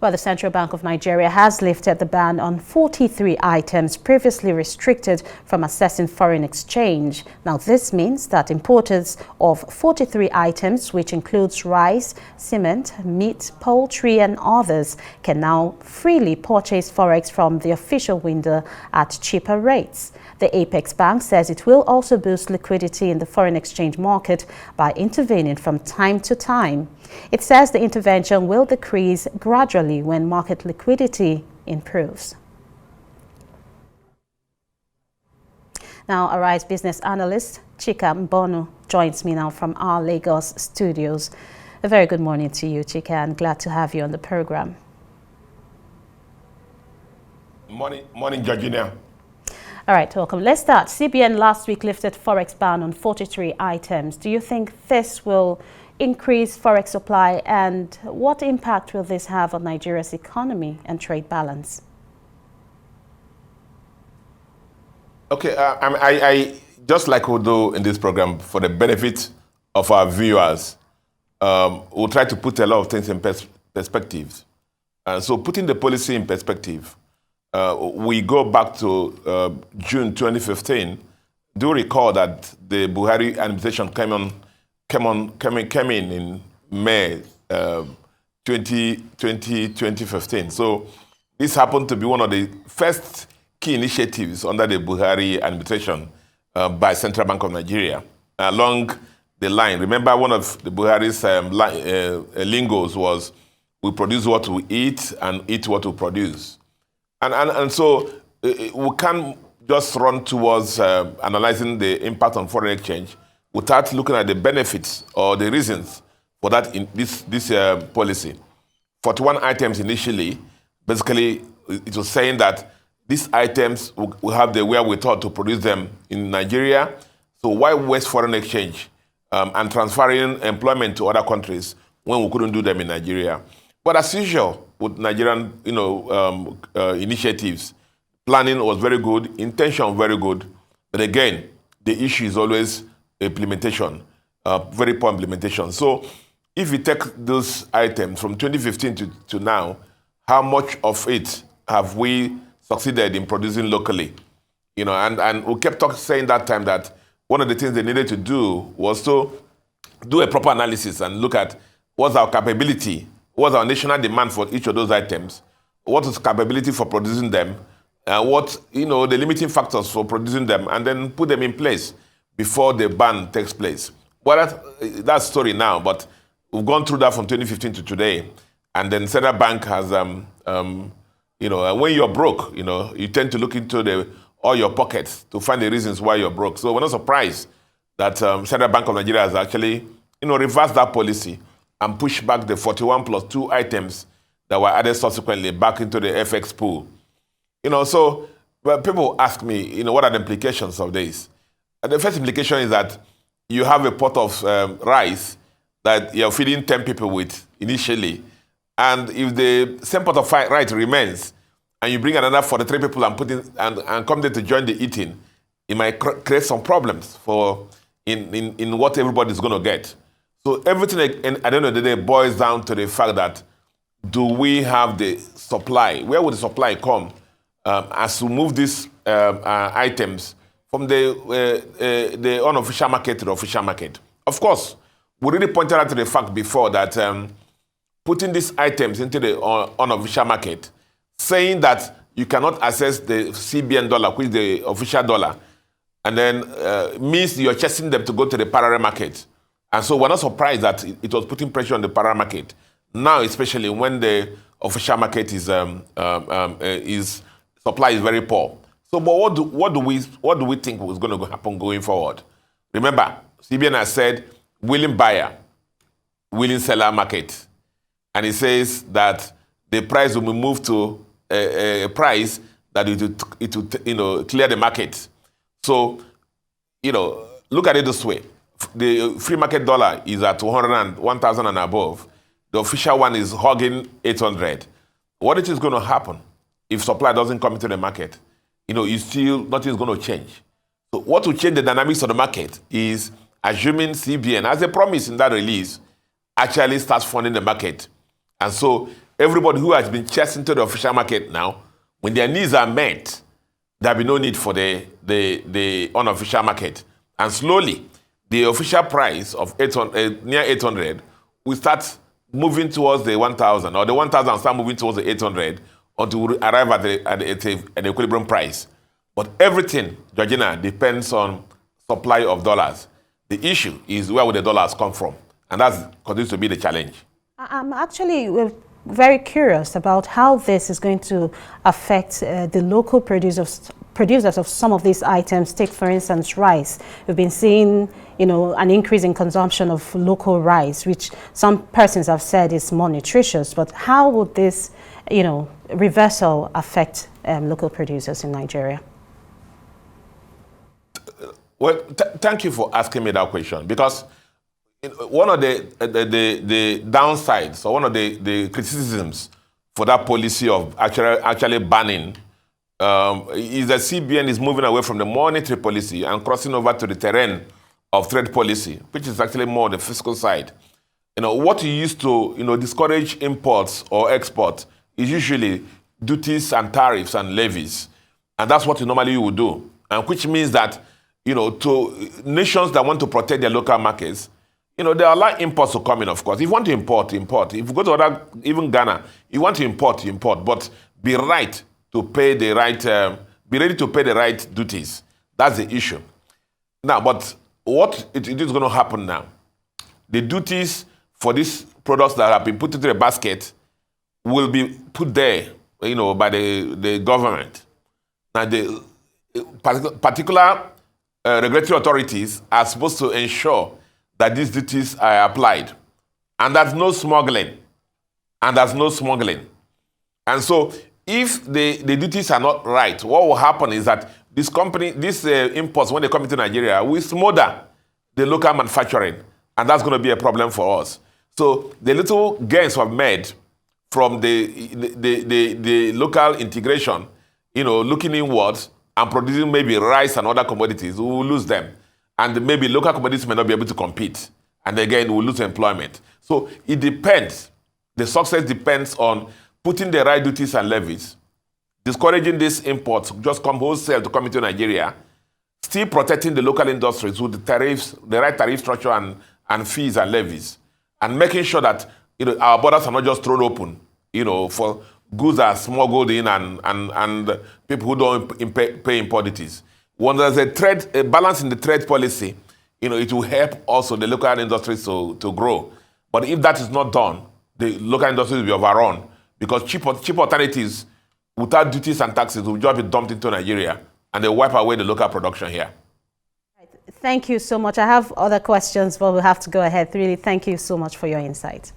Well, the Central Bank of Nigeria has lifted the ban on 43 items previously restricted from accessing foreign exchange. Now, this means that importers of 43 items, which includes rice, cement, meat, poultry, and others, can now freely purchase Forex from the official window at cheaper rates. The Apex Bank says it will also boost liquidity in the foreign exchange market by intervening from time to time. It says the intervention will decrease gradually when market liquidity improves. Now, Arise business analyst Chika Mbonu joins me now from our Lagos studios. A very good morning to you, Chika, and glad to have you on the program. Morning, Georgina. All right, welcome. Let's start. CBN last week lifted Forex ban on 43 items. Do you think this will increase Forex supply, and what impact will this have on Nigeria's economy and trade balance? Okay, I just like we do in this program, for the benefit of our viewers, we'll try to put a lot of things in perspective. So putting the policy in perspective, we go back to June 2015. Do recall that the Buhari administration came in May 2015. So this happened to be one of the first key initiatives under the Buhari administration by Central Bank of Nigeria. Along the line, remember one of the Buhari's lingos was, we produce what we eat and eat what we produce. And so we can't just run towards analyzing the impact on foreign exchange without looking at the benefits or the reasons for that in this policy. 41 items initially, basically it was saying that these items will have the wherewithal to produce them in Nigeria. So why waste foreign exchange and transferring employment to other countries when we couldn't do them in Nigeria? But as usual with Nigerian, initiatives, planning was very good, intention very good, but again, the issue is always implementation, very poor implementation. So if you take those items from 2015 to now, how much of it have we succeeded in producing locally? And we kept saying that time that one of the things they needed to do was to do a proper analysis and look at what's our capability, what's our national demand for each of those items, what is capability for producing them, what the limiting factors for producing them, and then put them in place before the ban takes place. Well, that's story now, but we've gone through that from 2015 to today, and then Central Bank has, when you're broke, you tend to look into all your pockets to find the reasons why you're broke. So we're not surprised that Central Bank of Nigeria has actually, reversed that policy and push back the 41 plus 2 items that were added subsequently back into the FX pool. So people ask me, what are the implications of this? The first implication is that you have a pot of rice that you're feeding 10 people with initially. And if the same pot of rice remains, and you bring another 43 people and come there to join the eating, it might create some problems in what everybody's going to get. So everything at the end of the day boils down to the fact that, do we have the supply? Where would the supply come as we move these items from the unofficial market to the official market? Of course, we really pointed out to the fact before that putting these items into the unofficial market, saying that you cannot access the CBN dollar, which is the official dollar, and then means you're chasing them to go to the parallel market. And so we're not surprised that it was putting pressure on the parallel market. Now, especially when the official market is supply is very poor. So, but what do we think was going to happen going forward? Remember, CBN has said willing buyer, willing seller market, and it says that the price will be moved to a price that it will clear the market. So, look at it this way. The free market dollar is at 1,000 and above. The official one is hugging 800. What is going to happen if supply doesn't come into the market? Nothing's going to change. So what will change the dynamics of the market is assuming CBN, as they promised in that release, actually starts funding the market. And so everybody who has been chasing to the official market now, when their needs are met, there'll be no need for the unofficial market. And slowly, the official price of 800, near 800 will start moving towards the 1,000, or the 1,000 start moving towards the 800 until we arrive at an equilibrium price. But everything, Georgina, depends on supply of dollars. The issue is where will the dollars come from? And that continues to be the challenge. I'm actually very curious about how this is going to affect the local producers of some of these items. Take, for instance, rice. We've been seeing, an increase in consumption of local rice, which some persons have said is more nutritious. But how would this, reversal affect local producers in Nigeria? Well, thank you for asking me that question, because one of the downsides, or one of the criticisms for that policy of actually banning is that CBN is moving away from the monetary policy and crossing over to the terrain of trade policy, which is actually more the fiscal side. What you used to discourage imports or export is usually duties and tariffs and levies, and that's what you normally would do, and which means that to nations that want to protect their local markets, there are a lot of imports to come in, of course. If you want to import, import. If you go to even Ghana, you want to import, import. But be right to pay the right, be ready to pay the right duties. That's the issue. Now, but what it is going to happen now? The duties for these products that have been put into the basket will be put there, by the government. Now, the particular regulatory authorities are supposed to ensure that these duties are applied. And there's no smuggling. And so if the duties are not right, what will happen is that these imports, when they come into Nigeria, will smother the local manufacturing. And that's going to be a problem for us. So the little gains we've made from the local integration, looking inwards and producing maybe rice and other commodities, we will lose them. And maybe local commodities may not be able to compete. And again, we'll lose employment. So it depends. The success depends on putting the right duties and levies, discouraging these imports, just come wholesale to come into Nigeria, still protecting the local industries with the tariffs, the right tariff structure and fees and levies, and making sure that our borders are not just thrown open, for goods that are smuggled in and people who don't pay import duties. When there's a balance in the trade policy, it will help also the local industries to grow. But if that is not done, the local industries will be overrun, because cheap alternatives without duties and taxes will just be dumped into Nigeria, and they wipe away the local production here. Thank you so much. I have other questions, but we'll have to go ahead. Really, thank you so much for your insight.